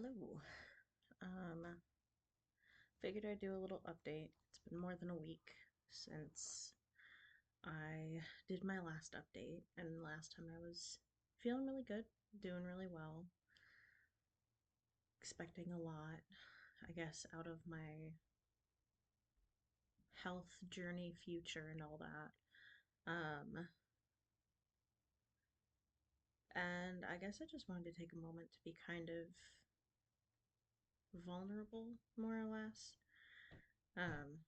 Hello. Um, Figured I'd do a little update. It's been more than a week since I did my last update, and last time I was feeling really good, doing really well, expecting a lot, I guess, out of my health journey future and all that. And I guess I just wanted to take a moment to be kind of vulnerable, more or less. Um,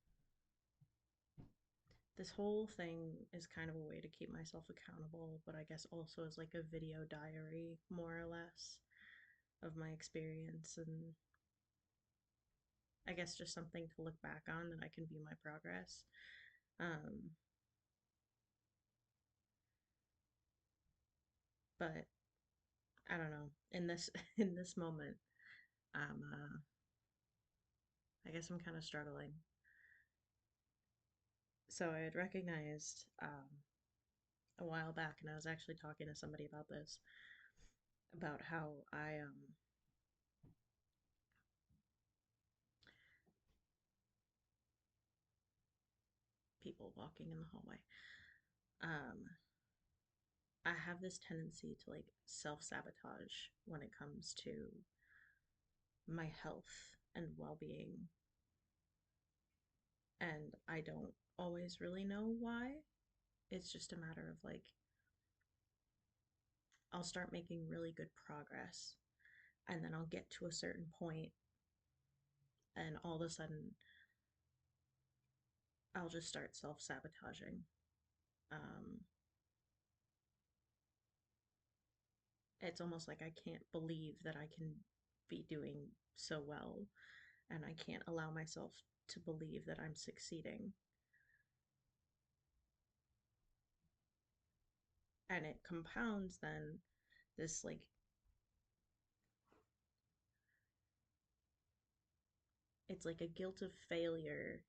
this whole thing is kind of a way to keep myself accountable, but I guess also as like a video diary, more or less, of my experience, and I guess just something to look back on that I can view my progress. Um, but I don't know. In this in this moment, I guess I'm kind of struggling. So I had recognized a while back, and I was actually talking to somebody about this, about how people walking in the hallway. Um, I have this tendency to like self sabotage when it comes to my health and well being. And I don't always really know why. It's just a matter of like, I'll start making really good progress and then I'll get to a certain point and all of a sudden I'll just start self sabotaging. Um, it's almost like I can't believe that I can be doing so well and I can't allow myself to believe that I'm succeeding. And it compounds then this like it's like a guilt of failure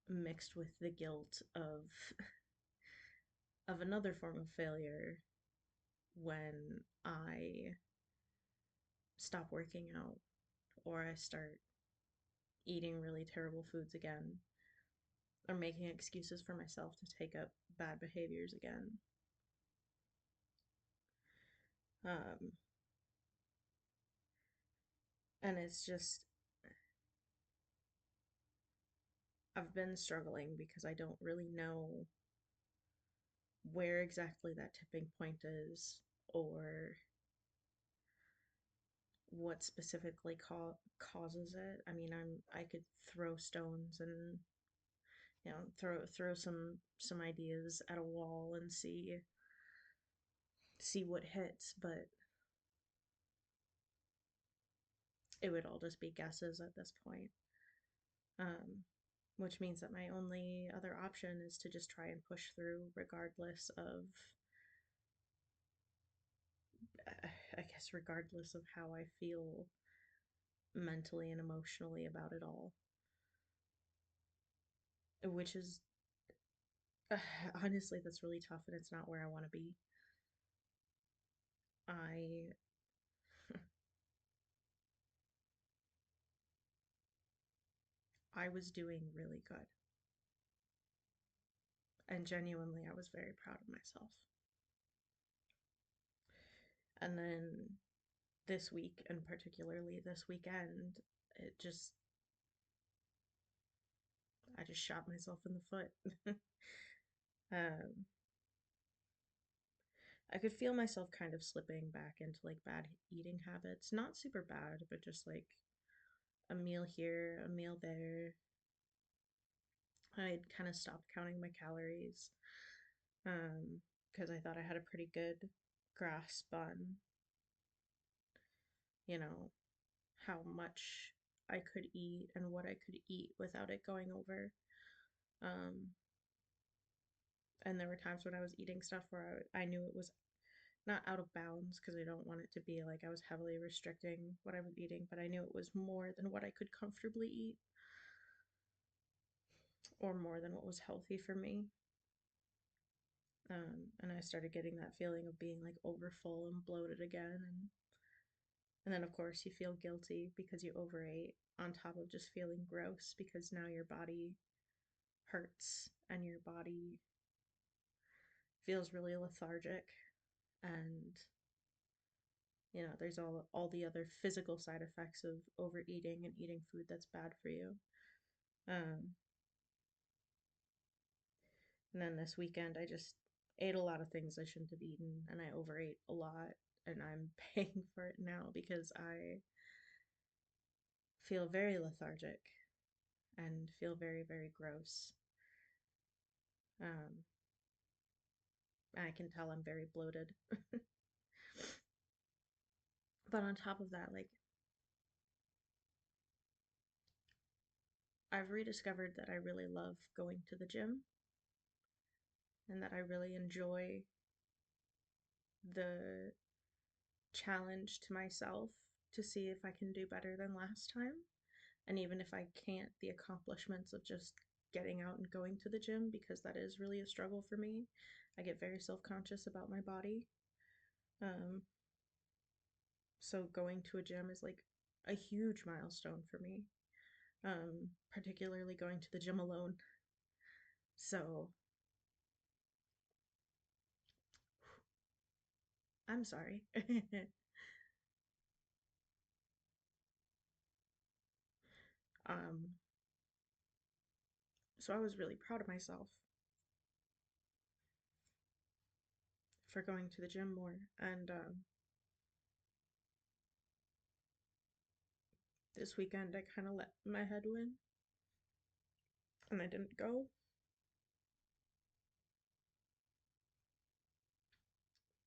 mixed with the guilt of another form of failure when I stop working out or I start eating really terrible foods again or making excuses for myself to take up bad behaviors again. Um, and it's just, I've been struggling because I don't really know where exactly that tipping point is or what specifically causes it. I mean, I could throw stones and throw some ideas at a wall and see what hits, but it would all just be guesses at this point. Um, which means that my only other option is to just try and push through, regardless of, I guess, regardless of how I feel mentally and emotionally about it all. Which is, honestly, that's really tough and it's not where I want to be. I I was doing really good. And genuinely, I was very proud of myself. And then this week, and particularly this weekend, it just, I just shot myself in the foot. um, I could feel myself kind of slipping back into like bad eating habits. Not super bad, but just like a meal here, a meal there. I'd kind of stopped counting my calories because I thought I had a pretty good grasp on, you know, how much I could eat and what I could eat without it going over. Um, and there were times when I was eating stuff where I knew it was not out of bounds because I don't want it to be like I was heavily restricting what I was eating, but I knew it was more than what I could comfortably eat or more than what was healthy for me. And I started getting that feeling of being like overfull and bloated again. And then, of course, you feel guilty because you overate, on top of just feeling gross because now your body hurts and your body feels really lethargic. And, there's all the other physical side effects of overeating and eating food that's bad for you. Um, and then this weekend, I just ate a lot of things I shouldn't have eaten, and I overate a lot, and I'm paying for it now because I feel very lethargic and feel very, very gross. Um, I can tell I'm very bloated. But on top of that, like, I've rediscovered that I really love going to the gym and that I really enjoy the challenge to myself to see if I can do better than last time. And even if I can't, the accomplishments of just getting out and going to the gym, because that is really a struggle for me. I get very self conscious about my body. Um, so going to a gym is like a huge milestone for me, particularly going to the gym alone. So I'm sorry. um, so I was really proud of myself for going to the gym more. And this weekend, I kind of let my head win and I didn't go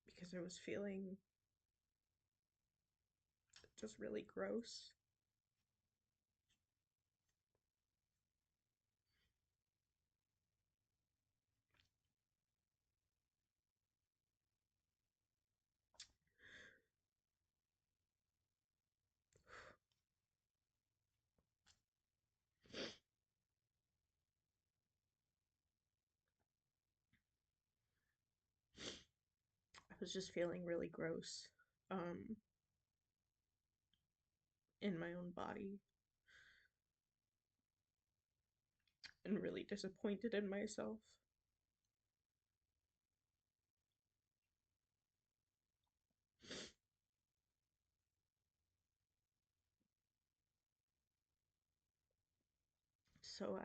because I was feeling just really gross. I was just feeling really gross um, in my own body and really disappointed in myself. So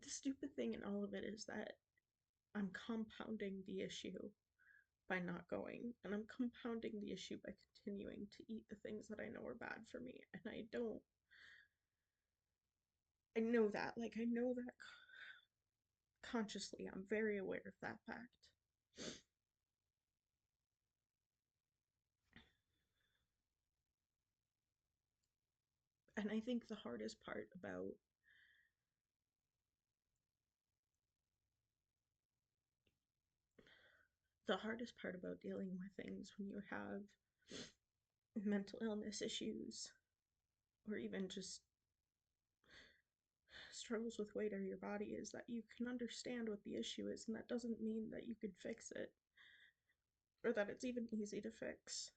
the stupid thing in all of it is that I'm compounding the issue by not going, and I'm compounding the issue by continuing to eat the things that I know are bad for me. And I know that, like, I know that consciously, I'm very aware of that fact. And I think the hardest part about dealing with things when you have mental illness issues or even just struggles with weight or your body is that you can understand what the issue is, and that doesn't mean that you can fix it or that it's even easy to fix.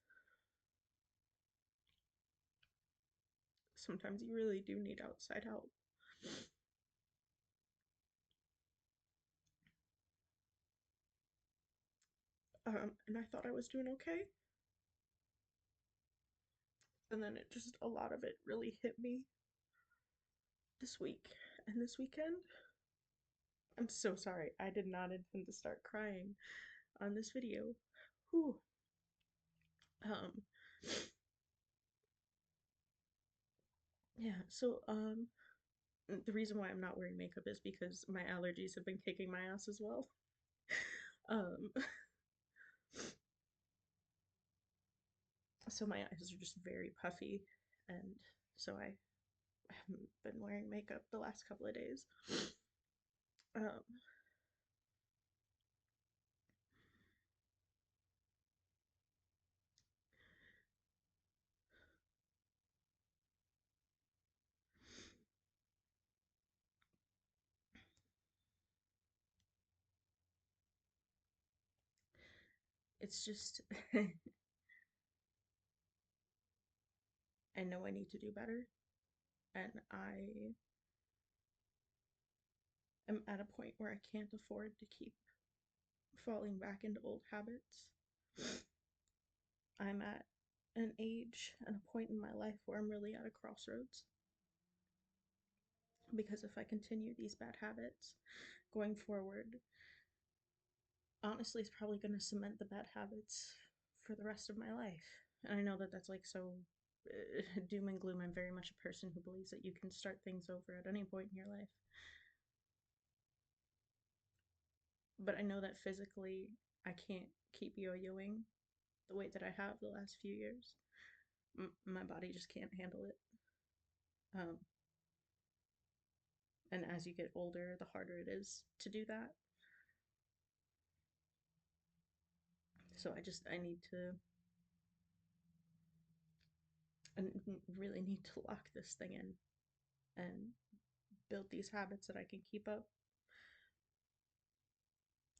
Sometimes you really do need outside help. And I thought I was doing okay. And then a lot of it really hit me this week and this weekend. I'm so sorry. I did not intend to start crying on this video. Whew. Um, yeah, the reason why I'm not wearing makeup is because my allergies have been kicking my ass as well. Um, so my eyes are just very puffy, and so I haven't been wearing makeup the last couple of days. Um, it's just, I know I need to do better. And I am at a point where I can't afford to keep falling back into old habits. I'm at an age and a point in my life where I'm really at a crossroads. Because if I continue these bad habits going forward, honestly, it's probably going to cement the bad habits for the rest of my life. And I know that that's like so doom and gloom. I'm very much a person who believes that you can start things over at any point in your life. But I know that physically, I can't keep yo yoing the way that I have the last few years. My body just can't handle it. Um, and as you get older, the harder it is to do that. So I need to, I really need to lock this thing in and build these habits that I can keep up.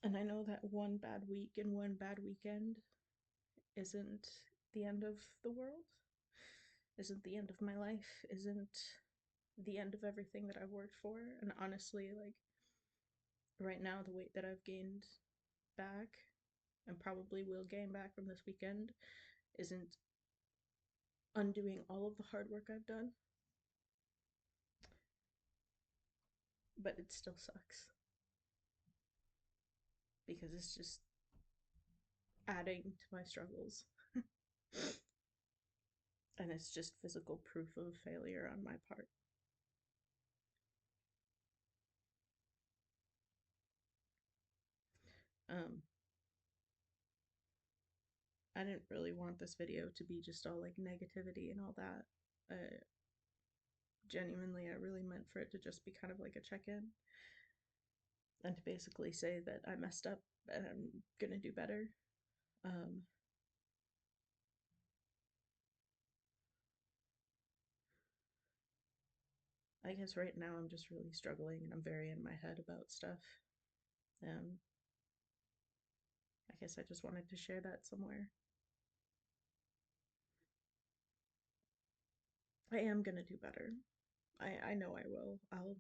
And I know that one bad week and one bad weekend isn't the end of the world, isn't the end of my life, isn't the end of everything that I've worked for. And honestly, like right now, the weight that I've gained back and probably will gain back from this weekend isn't undoing all of the hard work I've done, but it still sucks because it's just adding to my struggles. And it's just physical proof of failure on my part. Um, I didn't really want this video to be just all like negativity and all that. Genuinely, I really meant for it to just be kind of like a check in and to basically say that I messed up and I'm gonna do better. Um, I guess right now I'm just really struggling and I'm very in my head about stuff. Um, I guess I just wanted to share that somewhere. I am gonna do better. I know I will. I'll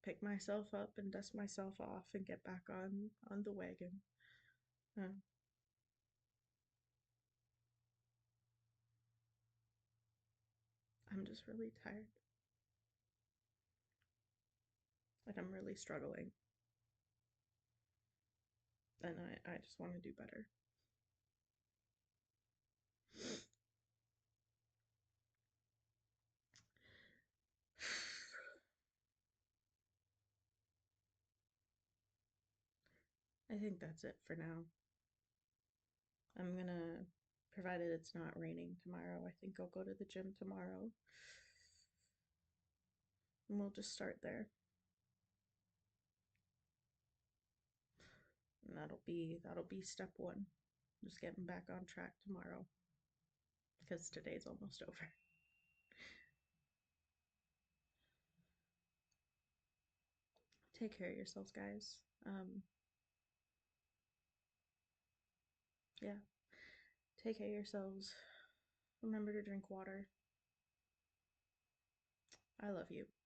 pick myself up and dust myself off and get back on the wagon. Uh, I'm just really tired and I'm really struggling and I just want to do better. I think that's it for now. I'm gonna, provided it's not raining tomorrow, I think I'll go to the gym tomorrow and we'll just start there. And that'll be step one. Just getting back on track tomorrow because today's almost over. Take care of yourselves, guys. Yeah, take care of yourselves. Remember to drink water. I love you.